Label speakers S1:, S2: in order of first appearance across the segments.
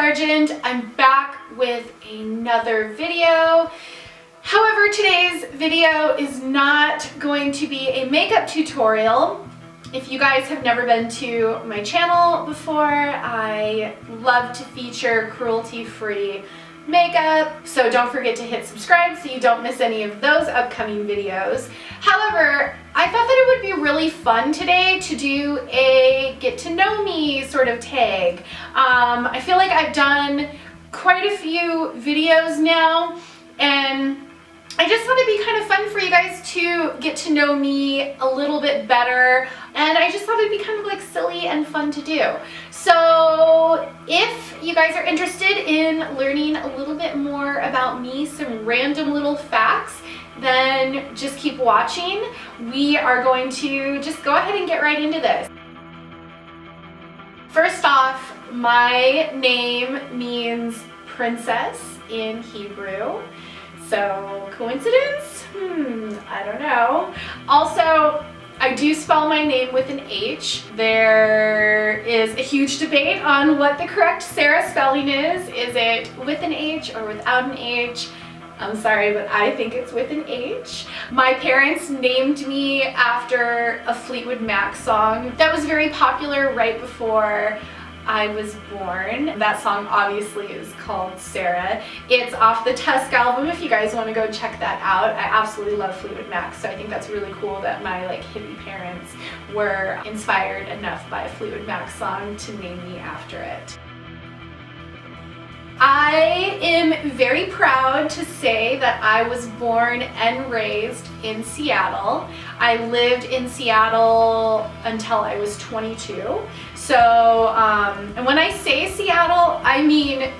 S1: Sargent. I'm back with another video. However, today's video is not going to be a makeup tutorial. If you guys have never been to my channel before, I love to feature cruelty-free makeup, so don't forget to hit subscribe so you don't miss any of those upcoming videos. However, I thought that it would be really fun today to do a get to know me sort of tag. I feel like I've done quite a few videos now, and I just thought it'd be kind of fun for you guys to get to know me a little bit better, and I just thought it'd be kind of like silly and fun to do. So if you guys are interested in learning a little bit more about me, some random little facts, then just keep watching. We are going to just go ahead and get right into this. First off, my name means princess in Hebrew. So, coincidence? I don't know. Also, I do spell my name with an H. There is a huge debate on what the correct Sarah spelling is. Is it with an H or without an H? I'm sorry, but I think it's with an H. My parents named me after a Fleetwood Mac song that was very popular right before I was born. That song obviously is called Sarah. It's off the Tusk album if you guys want to go check that out. I absolutely love Fleetwood Mac, so I think that's really cool that my hippie parents were inspired enough by a Fleetwood Mac song to name me after it. I am very proud to say that I was born and raised in Seattle. I lived in Seattle until I was 22. So, and when I say Seattle, I mean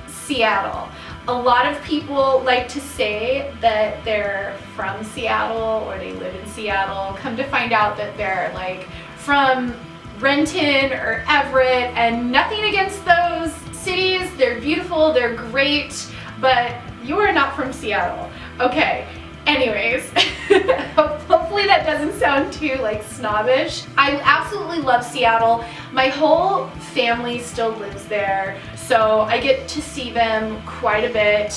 S1: Seattle. A lot of people like to say that they're from Seattle or they live in Seattle. Come to find out that they're from Renton or Everett, and nothing against those cities. They're beautiful, they're great, but you are not from Seattle. Okay, anyways, hopefully that doesn't sound too snobbish. I absolutely love Seattle. My whole family still lives there, so I get to see them quite a bit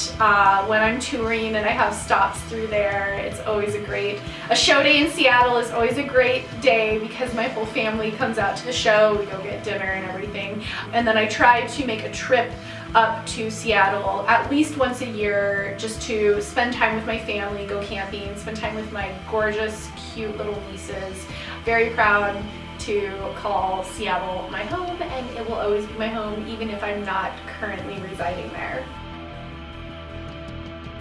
S1: when I'm touring and I have stops through there. It's always a show day in Seattle is always a great day because my whole family comes out to the show, we go get dinner and everything, and then I try to make a trip up to Seattle at least once a year just to spend time with my family, go camping, spend time with my gorgeous, cute little nieces. Very proud to call Seattle my home, and it will always be my home even if I'm not currently residing there.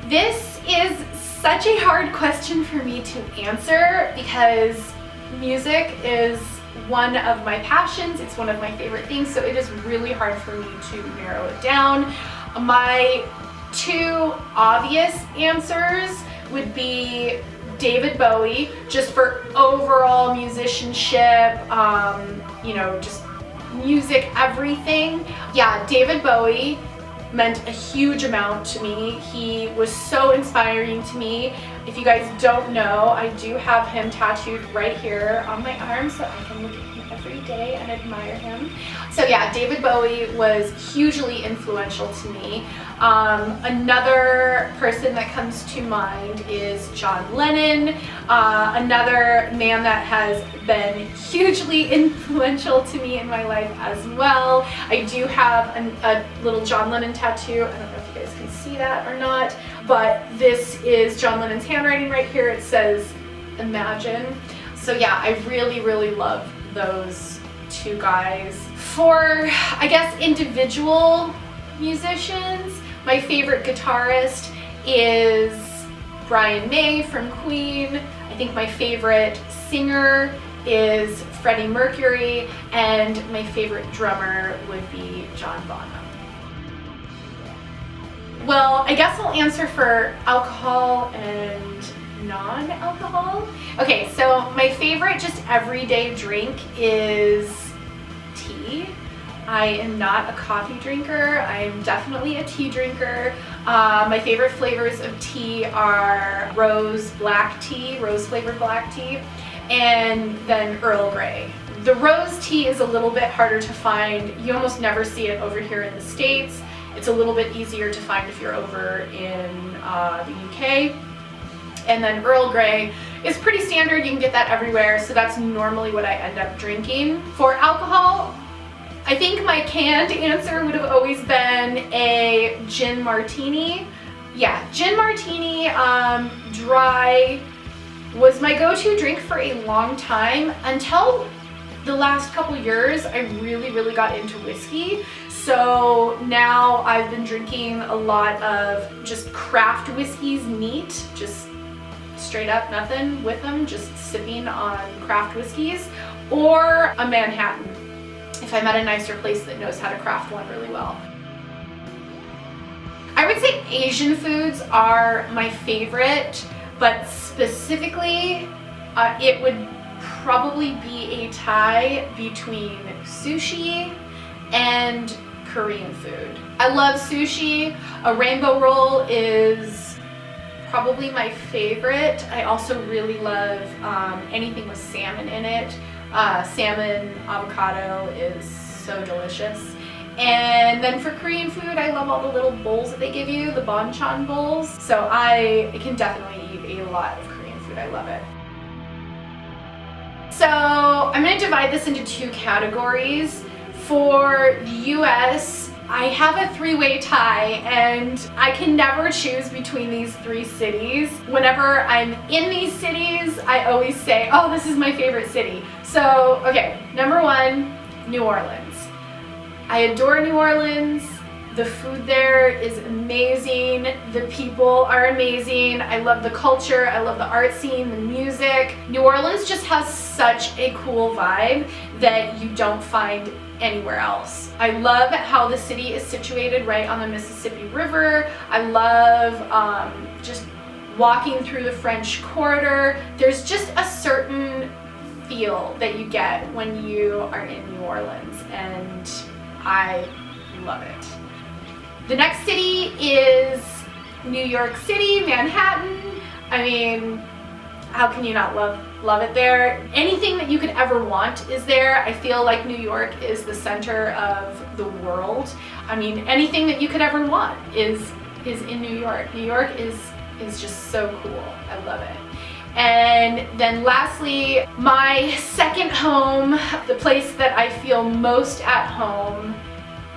S1: This is such a hard question for me to answer because music is one of my passions. It's one of my favorite things, so it is really hard for me to narrow it down. My two obvious answers would be David Bowie, just for overall musicianship, just music, everything. Yeah, David Bowie meant a huge amount to me. He was so inspiring to me. If you guys don't know, I do have him tattooed right here on my arm so I can look at him every day and admire him. So yeah, David Bowie was hugely influential to me. Another person that comes to mind is John Lennon, another man that has been hugely influential to me in my life as well. I do have a little John Lennon tattoo. I don't know if you guys can see that or not, but this is John Lennon's handwriting right here. It says, "Imagine." So yeah, I really, really love those two guys. For, I guess, individual musicians, my favorite guitarist is Brian May from Queen. I think my favorite singer is Freddie Mercury, and my favorite drummer would be John Bonham. Well, I guess I'll answer for alcohol and non-alcohol. Okay, so my favorite just everyday drink is tea. I am not a coffee drinker. I'm definitely a tea drinker. My favorite flavors of tea are rose flavored black tea, and then Earl Grey. I'm The rose tea is a little bit harder to find. You almost never see it over here in the States. It's a little bit easier to find if you're over in the UK. And then Earl Grey is pretty standard. You can get that everywhere, so that's normally what I end up drinking. For alcohol, I think my canned answer would have always been a gin martini. Yeah, gin martini, dry, was my go-to drink for a long time until the last couple years. I really got into whiskey. So now I've been drinking a lot of just craft whiskeys neat, just straight up nothing with them, just sipping on craft whiskeys, or a Manhattan if I'm at a nicer place that knows how to craft one really well. I would say Asian foods are my favorite, but specifically it would probably be a tie between sushi and Korean food. I love sushi. A rainbow roll is probably my favorite. I also really love anything with salmon in it. Salmon avocado is so delicious. And then for Korean food, I love all the little bowls that they give you, the banchan bowls. So I can definitely eat a lot of Korean food. I love it. So I'm going to divide this into two categories. For the US, I have a three-way tie, and I can never choose between these three cities. Whenever I'm in these cities, I always say, oh, this is my favorite city. So, okay, number one, New Orleans. I adore New Orleans. The food there is amazing. The people are amazing. I love the culture. I love the art scene, the music. New Orleans just has such a cool vibe that you don't find anywhere else. I love how the city is situated right on the Mississippi River. I love just walking through the French Quarter. There's just a certain feel that you get when you are in New Orleans, and I love it. The next city is New York City, Manhattan. I mean, how can you not love it there? Anything that you could ever want is there. I feel like New York is the center of the world. I mean, anything that you could ever want is in New York. New York is just so cool. I love it. And then lastly, my second home, the place that I feel most at home,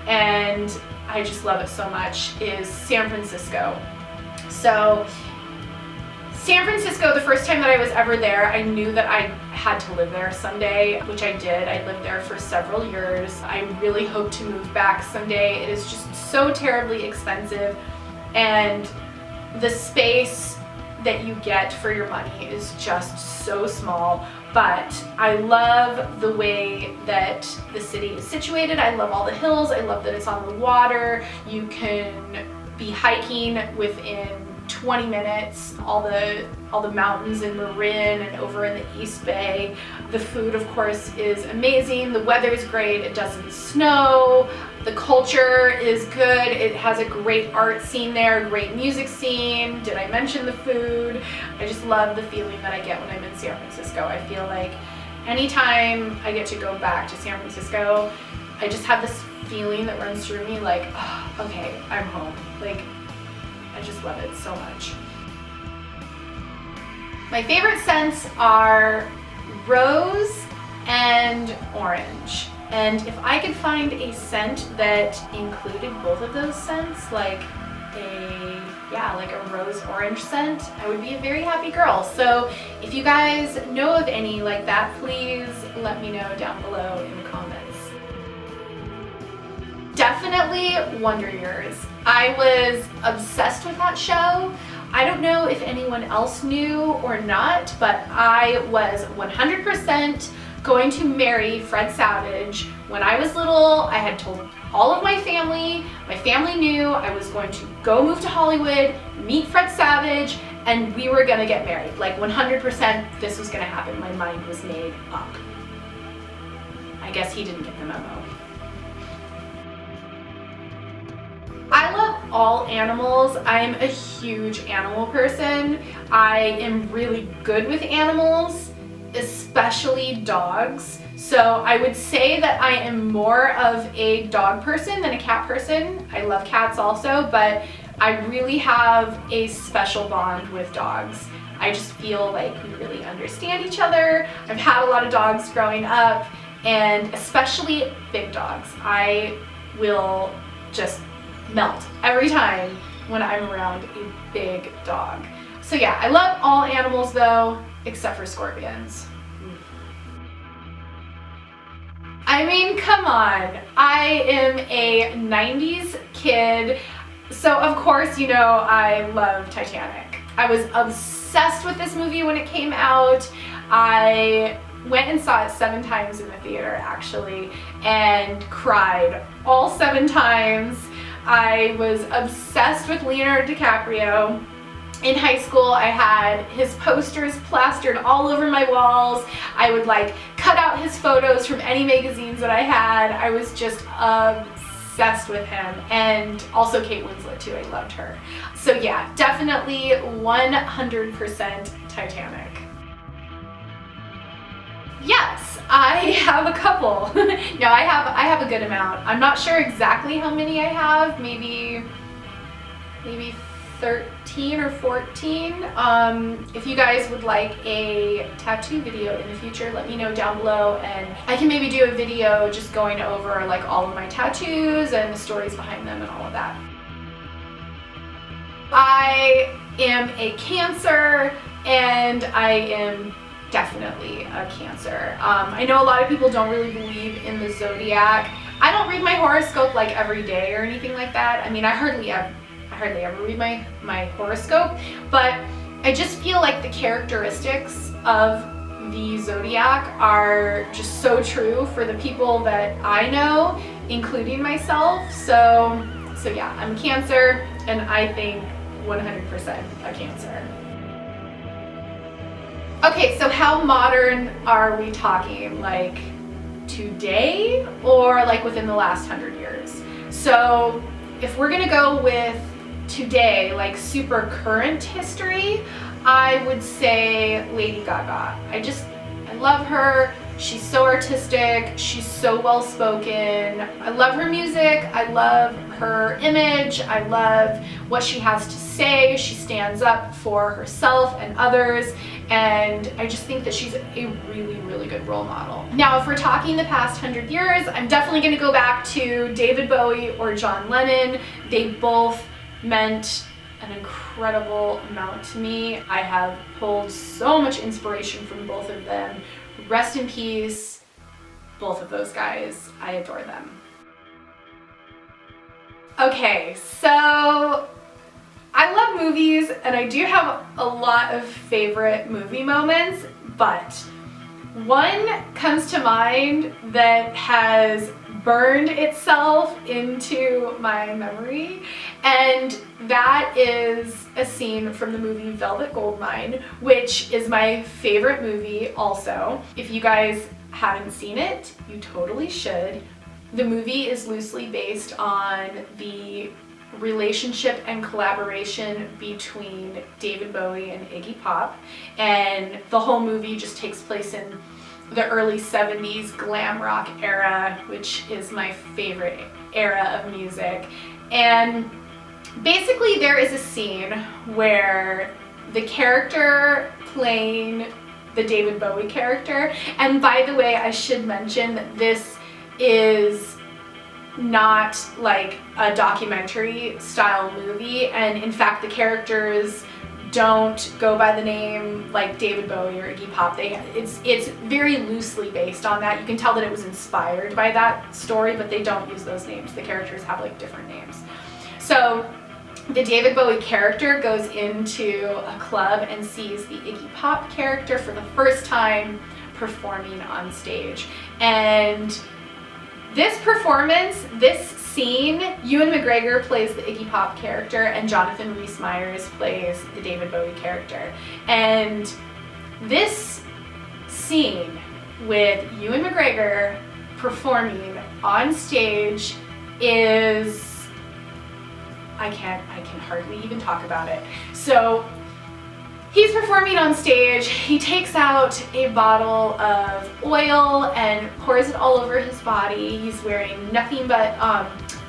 S1: and I just love it so much, is San Francisco. So San Francisco, the first time that I was ever there, I knew that I had to live there someday, which I did. I lived there for several years. I really hope to move back someday. It is just so terribly expensive, and the space that you get for your money is just so small. But I love the way that the city is situated. I love all the hills. I love that it's on the water. You can be hiking within 20 minutes, all the mountains in Marin and over in the East Bay. The food, of course, is amazing. The weather is great. It doesn't snow. The culture is good. It has a great art scene there, great music scene. Did I mention the food? I just love the feeling that I get when I'm in San Francisco. I feel like anytime I get to go back to San Francisco, I just have this feeling that runs through me like, oh, okay, I'm home. Like, I just love it so much. My favorite scents are rose and orange. And if I could find a scent that included both of those scents, like a rose orange scent, I would be a very happy girl. So if you guys know of any like that, please let me know down below in the comments. Definitely Wonder Years. I was obsessed with that show. I don't know if anyone else knew or not, but I was 100% going to marry Fred Savage. When I was little, I had told all of my family knew I was going to go move to Hollywood, meet Fred Savage, and we were gonna get married. Like 100% this was gonna happen. My mind was made up. I guess he didn't get the memo. I love all animals. I am a huge animal person. I am really good with animals. especially dogs. So I would say that I am more of a dog person than a cat person. I love cats also, but I really have a special bond with dogs. I just feel like we really understand each other. I've had a lot of dogs growing up, and especially big dogs. I will just melt every time when I'm around a big dog. So yeah, I love all animals though, except for scorpions. I mean, come on. I am a 90s kid, so of course, you know, I love Titanic. I was obsessed with this movie when it came out. I went and saw it 7 times in the theater actually, and cried all 7 times. I was obsessed with Leonardo DiCaprio. In high school, I had his posters plastered all over my walls. I would like cut out his photos from any magazines that I had. I was just obsessed with him, and also Kate Winslet too. I loved her. So yeah, definitely 100% Titanic. Yes, I have a couple. No, I have a good amount. I'm not sure exactly how many I have. Maybe 13 or 14. If you guys would like a tattoo video in the future, let me know down below, and I can maybe do a video just going over like all of my tattoos and the stories behind them and all of that. I am a Cancer, and I am definitely a Cancer. I know a lot of people don't really believe in the zodiac. I don't read my horoscope like every day or anything like that. I mean, I hardly ever read my horoscope, but I just feel like the characteristics of the zodiac are just so true for the people that I know, including myself. So yeah, I'm a Cancer, and I think 100% a Cancer. Okay, so how modern are we talking? Like today or like within the last 100 years? So if we're gonna go with today, like super current history, I would say Lady Gaga. I love her. She's so artistic. She's so well spoken. I love her music. I love her image. I love what she has to say. She stands up for herself and others, and I just think that she's a really, really good role model. Now, if we're talking the past 100 years, I'm definitely gonna go back to David Bowie or John Lennon. They both meant an incredible amount to me. I have pulled so much inspiration from both of them. Rest in peace, both of those guys. I adore them. Okay, so I love movies, and I do have a lot of favorite movie moments, but one comes to mind that has burned itself into my memory, and that is a scene from the movie Velvet Goldmine, which is my favorite movie also. If you guys haven't seen it, you totally should. The movie is loosely based on the relationship and collaboration between David Bowie and Iggy Pop, and the whole movie just takes place in the early 70s glam rock era, which is my favorite era of music. And basically there is a scene where the character playing the David Bowie character, and by the way, I should mention that this is not like a documentary style movie, and in fact the characters don't go by the name like David Bowie or Iggy Pop. It's very loosely based on that. You can tell that it was inspired by that story, but they don't use those names. The characters have like different names. So the David Bowie character goes into a club and sees the Iggy Pop character for the first time performing on stage. And this performance, this scene, Ewan McGregor plays the Iggy Pop character and Jonathan Rhys-Meyers plays the David Bowie character. And this scene with Ewan McGregor performing on stage is, I can hardly even talk about it. So He's performing on stage. He takes out a bottle of oil and pours it all over his body. He's wearing nothing but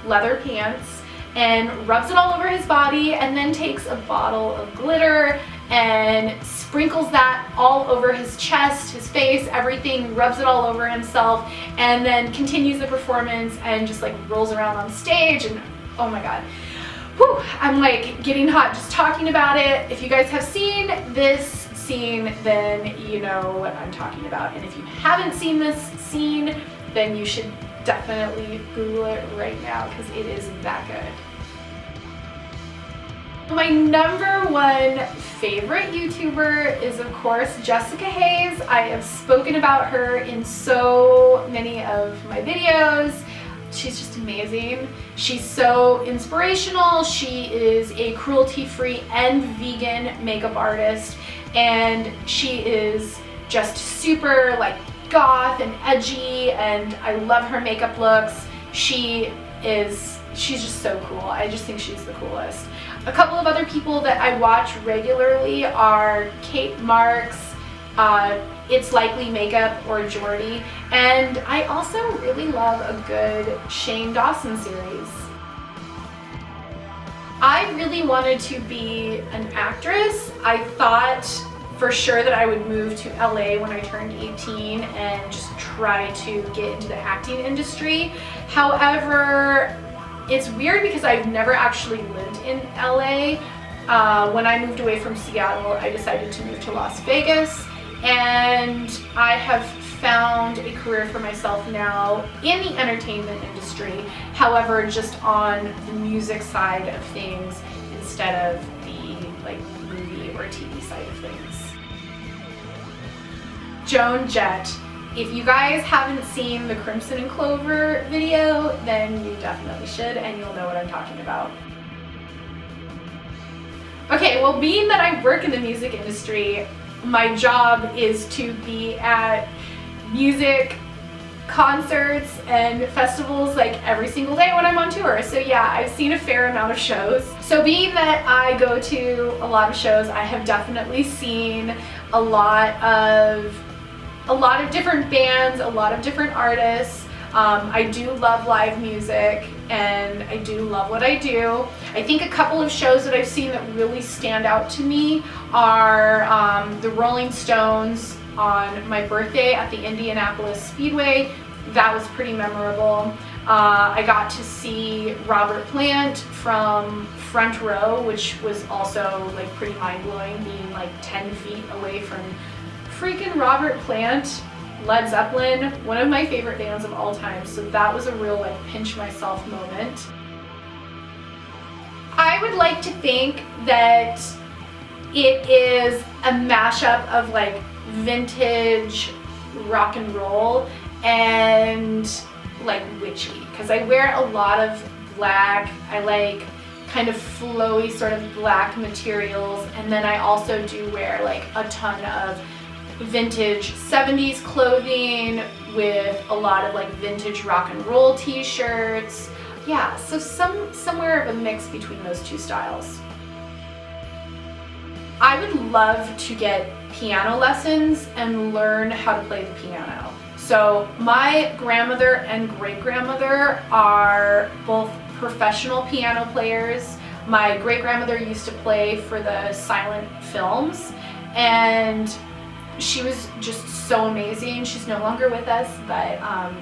S1: leather pants and rubs it all over his body, and then takes a bottle of glitter and sprinkles that all over his chest, his face, everything, rubs it all over himself, and then continues the performance and just like rolls around on stage. And oh my god. Whew, I'm like getting hot just talking about it. If you guys have seen this scene, then you know what I'm talking about. And if you haven't seen this scene, then you should definitely Google it right now because it is that good. My number one favorite YouTuber is of course Jessica Hayes. I have spoken about her in so many of my videos. She's just amazing. She's so inspirational. She is a cruelty-free and vegan makeup artist, and she is just super like goth and edgy, and I love her makeup looks. She's just so cool. I just think she's the coolest. A couple of other people that I watch regularly are Kate Marks, It's Likely Makeup, or Jordy, and I also really love a good Shane Dawson series. I really wanted to be an actress. I thought for sure that I would move to LA when I turned 18 and just try to get into the acting industry. However, it's weird because I've never actually lived in LA. When I moved away from Seattle, I decided to move to Las Vegas, and I have found a career for myself now in the entertainment industry, however just on the music side of things instead of the like movie or TV side of things. Joan Jett. If you guys haven't seen the Crimson and Clover video, then you definitely should, and you'll know what I'm talking about. Okay, well, being that I work in the music industry, my job is to be at music concerts and festivals like every single day when I'm on tour. So yeah, I've seen a fair amount of shows. So being that I go to a lot of shows, I have definitely seen a lot of different bands, a lot of different artists. I do love live music and I do love what I do. I think a couple of shows that I've seen that really stand out to me are the Rolling Stones on my birthday at the Indianapolis Speedway. That was pretty memorable. I got to see Robert Plant from Front Row, which was also like pretty mind-blowing, being like 10 feet away from freaking Robert Plant. Led Zeppelin, one of my favorite bands of all time, so that was a real like pinch myself moment. I would like to think that it is a mashup of like vintage rock and roll and like witchy, because I wear a lot of black. I like kind of flowy sort of black materials, and then I also do wear like a ton of vintage 70s clothing with a lot of like vintage rock and roll t-shirts. Yeah, so somewhere of a mix between those two styles. I would love to get piano lessons and learn how to play the piano. So my grandmother and great-grandmother are both professional piano players. My great-grandmother used to play for the silent films, and she was just so amazing. She's no longer with us, but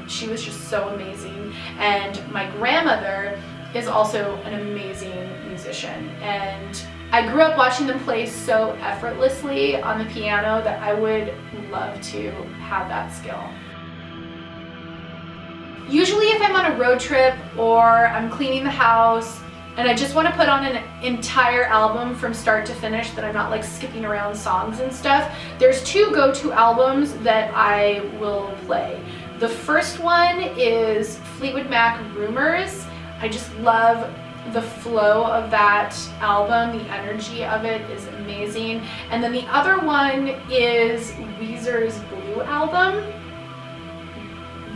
S1: she was just so amazing. And my grandmother is also an amazing musician. And I grew up watching them play so effortlessly on the piano that I would love to have that skill. Usually if I'm on a road trip or I'm cleaning the house and I just want to put on an entire album from start to finish, that I'm not like skipping around songs and stuff, there's two go-to albums that I will play. The first one is Fleetwood Mac Rumors. I just love the flow of that album, the energy of it is amazing. And then the other one is Weezer's Blue album.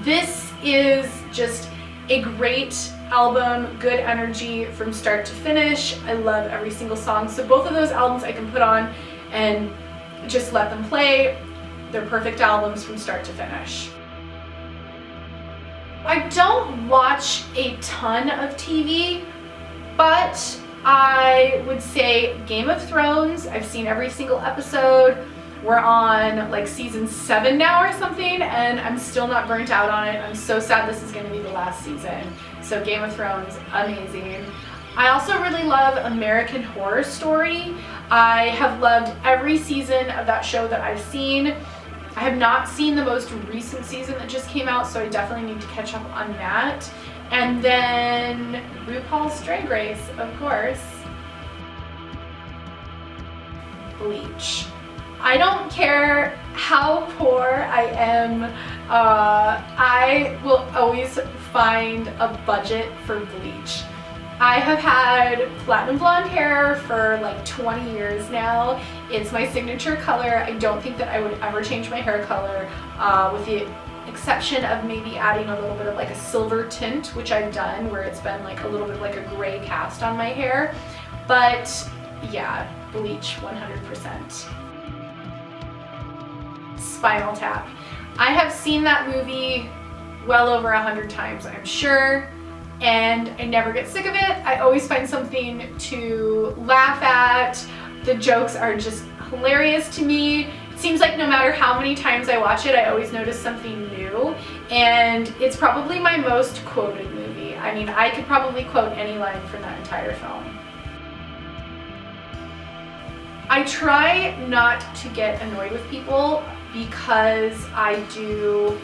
S1: This is just a great album, good energy from start to finish. I love every single song. So both of those albums I can put on and just let them play. They're perfect albums from start to finish. I don't watch a ton of TV, but I would say Game of Thrones. I've seen every single episode. We're on like season 7 now or something, and I'm still not burnt out on it. I'm so sad this is going to be the last season. So Game of Thrones, amazing. I also really love American Horror Story. I have loved every season of that show that I've seen. I have not seen the most recent season that just came out, so I definitely need to catch up on that. And then RuPaul's Drag Race, of course. Bleach. I don't care how poor I am, I will always find a budget for bleach. I have had platinum blonde hair for like 20 years now. It's my signature color. I don't think that I would ever change my hair color, with the exception of maybe adding a little bit of like a silver tint, which I've done, where it's been like a little bit like a gray cast on my hair. But yeah, bleach 100%. Spinal Tap. I have seen that movie well over 100 times, I'm sure, and I never get sick of it. I always find something to laugh at. The jokes are just hilarious to me. It seems like no matter how many times I watch it, I always notice something new, and it's probably my most quoted movie. I mean, I could probably quote any line from that entire film. I try not to get annoyed with people because I do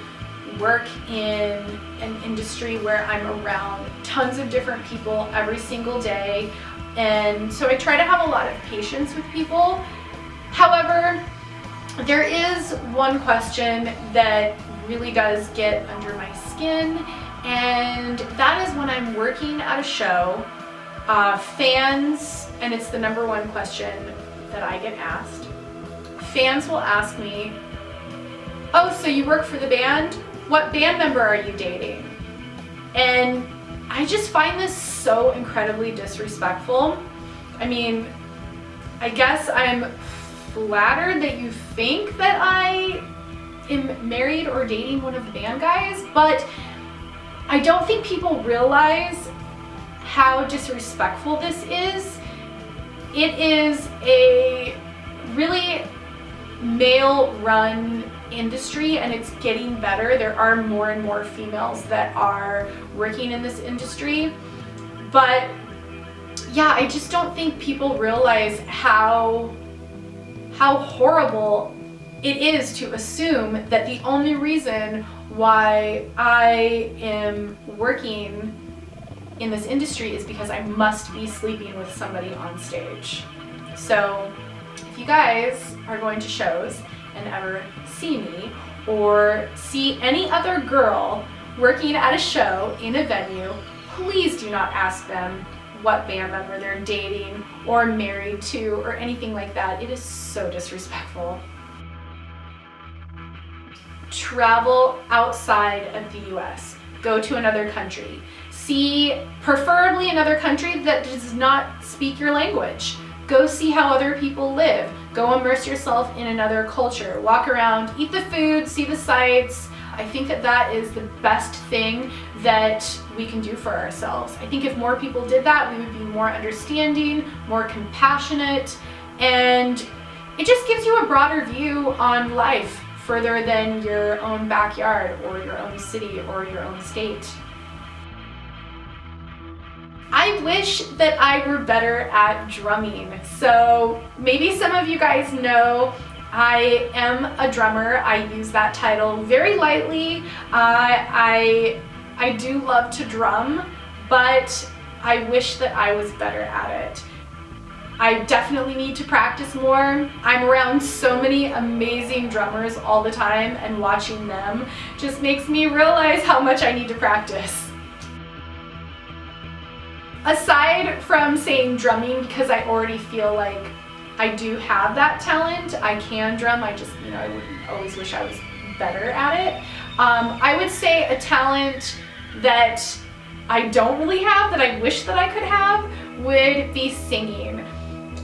S1: work in an industry where I'm around tons of different people every single day, and so I try to have a lot of patience with people. However, there is one question that really does get under my skin, and that is when I'm working at a show, fans, and it's the number one question that I get asked. Fans will ask me, "Oh, so you work for the band? What band member are you dating?" And I just find this so incredibly disrespectful. I mean, I guess I'm flattered that you think that I am married or dating one of the band guys, but I don't think people realize how disrespectful this is. It is a really male-run industry, and it's getting better. There are more and more females that are working in this industry, but yeah, I just don't think people realize how horrible it is to assume that the only reason why I am working in this industry is because I must be sleeping with somebody on stage. So if you guys are going to shows and ever see me or see any other girl working at a show in a venue, please do not ask them what band member they're dating or married to or anything like that. It is so disrespectful. Travel outside of the US. Go to another country. See, preferably another country that does not speak your language. Go see how other people live. Go immerse yourself in another culture. Walk around, eat the food, see the sights. I think that that is the best thing that we can do for ourselves. I think if more people did that, we would be more understanding, more compassionate, and it just gives you a broader view on life further than your own backyard or your own city or your own state. I wish that I were better at drumming. So maybe some of you guys know I am a drummer. I use that title very lightly. I do love to drum, but I wish that I was better at it. I definitely need to practice more. I'm around so many amazing drummers all the time, and watching them just makes me realize how much I need to practice. Aside from saying drumming, because I already feel like I do have that talent, I can drum, I just, I would always wish I was better at it. I would say a talent that I don't really have, that I wish that I could have, would be singing.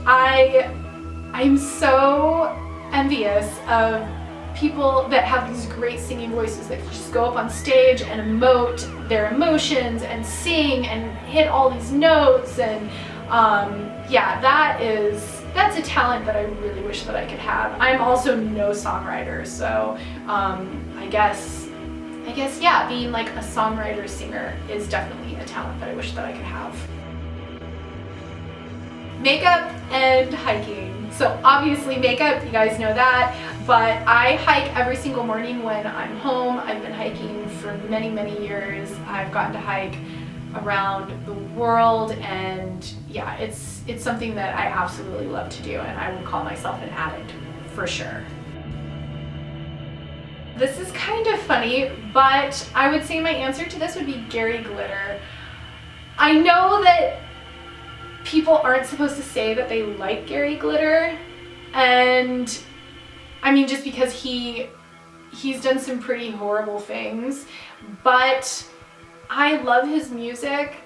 S1: I I'm so envious of people that have these great singing voices that just go up on stage and emote their emotions and sing and hit all these notes. And yeah, that's a talent that I really wish that I could have. I'm also no songwriter, so I guess yeah, being like a songwriter singer is definitely a talent that I wish that I could have. Makeup and hiking. So obviously makeup, you guys know that, but I hike every single morning when I'm home. I've been hiking for many, many years. I've gotten to hike around the world, and yeah, it's something that I absolutely love to do, and I would call myself an addict for sure. This is kind of funny, but I would say my answer to this would be Gary Glitter. I know that people aren't supposed to say that they like Gary Glitter, and I mean, just because he's done some pretty horrible things, but I love his music,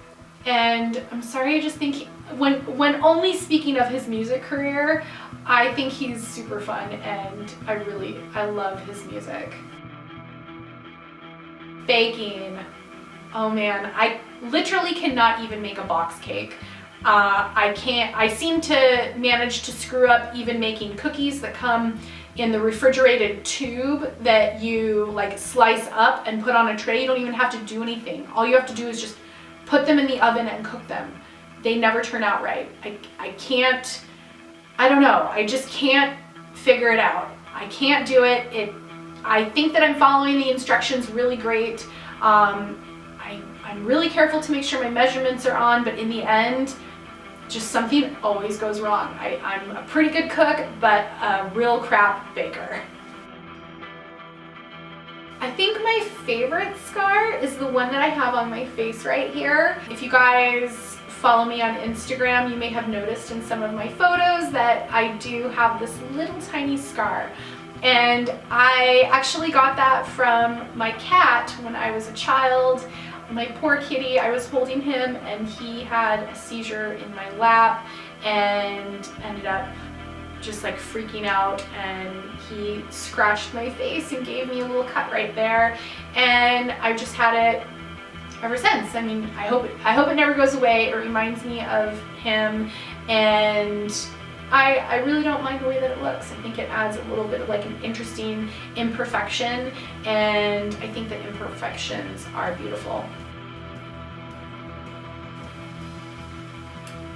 S1: and I'm sorry, I just think when only speaking of his music career, I think he's super fun, and I love his music. Baking. Oh man, I literally cannot even make a box cake. I seem to manage to screw up even making cookies that come in the refrigerated tube that you like slice up and put on a tray. You don't even have to do anything. All you have to do is just put them in the oven and cook them. They never turn out right. I don't know. I just can't figure it out. I can't do it. I think that I'm following the instructions really great. I'm really careful to make sure my measurements are on, but in the end, just something always goes wrong. I'm a pretty good cook, but a real crap baker. I think my favorite scar is the one that I have on my face right here. If you guys follow me on Instagram, you may have noticed in some of my photos that I do have this little tiny scar. And I actually got that from my cat when I was a child. My poor kitty, I was holding him and he had a seizure in my lap and ended up just like freaking out, and he scratched my face and gave me a little cut right there, and I've just had it ever since. I mean, I hope it never goes away. It reminds me of him, and I really don't mind the way that it looks. I think it adds a little bit of like an interesting imperfection, and I think that imperfections are beautiful.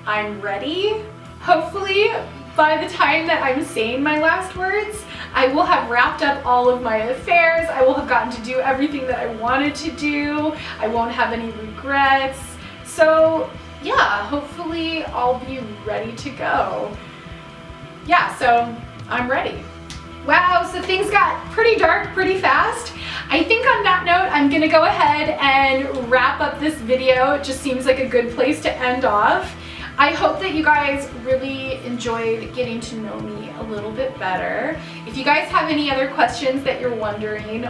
S1: I'm ready. Hopefully, by the time that I'm saying my last words, I will have wrapped up all of my affairs. I will have gotten to do everything that I wanted to do. I won't have any regrets. So yeah, hopefully I'll be ready to go. Yeah, so I'm ready. Wow, so things got pretty dark pretty fast. I think on that note, I'm gonna go ahead and wrap up this video. It just seems like a good place to end off. I hope that you guys really enjoyed getting to know me a little bit better. If you guys have any other questions that you're wondering,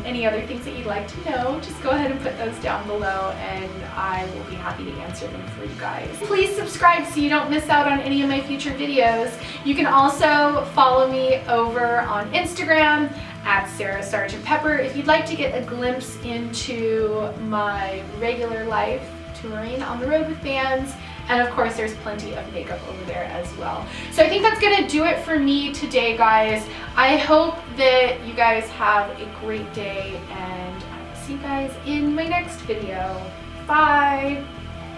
S1: any other things that you'd like to know, just go ahead and put those down below and I will be happy to answer them for you guys. Please subscribe so you don't miss out on any of my future videos. You can also follow me over on Instagram at Sargent Pepper if you'd like to get a glimpse into my regular life touring on the road with bands. And of course, there's plenty of makeup over there as well. So I think that's gonna do it for me today, guys. I hope that you guys have a great day, and I will see you guys in my next video. Bye.